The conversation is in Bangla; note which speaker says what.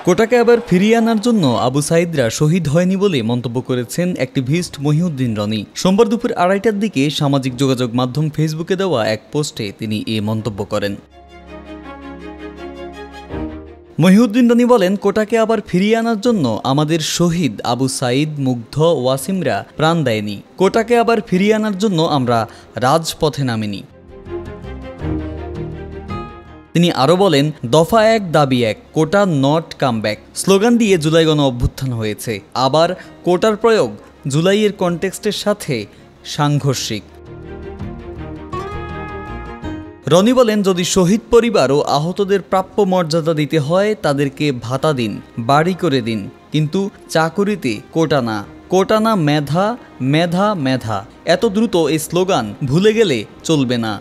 Speaker 1: কোটাকে আবার ফিরিয়ে আনার জন্য আবু সাঈদরা শহীদ হয়নি বলে মন্তব্য করেছেন অ্যাক্টিভিস্ট মহিউদ্দিন রনি। সোমবার দুপুর 2:30টার দিকে সামাজিক যোগাযোগ মাধ্যম ফেসবুকে দেওয়া এক পোস্টে তিনি এ মন্তব্য করেন। মহিউদ্দিন রনি বলেন, কোটাকে আবার ফিরিয়ে আনার জন্য আমাদের শহীদ আবু সাঈদ, মুগ্ধ, ওয়াসিমরা প্রাণ দেয়নি। কোটাকে আবার ফিরিয়ে আনার জন্য আমরা রাজপথে নামিনি। তিনি আরও বলেন, দফা 1 দাবি 1, কোটা নট কামব্যাক স্লোগান দিয়ে জুলাই গণ অভ্যুত্থান হয়েছে। আবার কোটার প্রয়োগ জুলাইয়ের কনটেক্সটের সাথে সাংঘর্ষিক। রনি বলেন, যদি শহীদ পরিবার ও আহতদের প্রাপ্য মর্যাদা দিতে হয় তাদেরকে ভাতা দিন, বাড়ি করে দিন, কিন্তু চাকুরিতে কোটা না। কোটা না মেধা, মেধা মেধা। এত দ্রুত এই স্লোগান ভুলে গেলে চলবে না।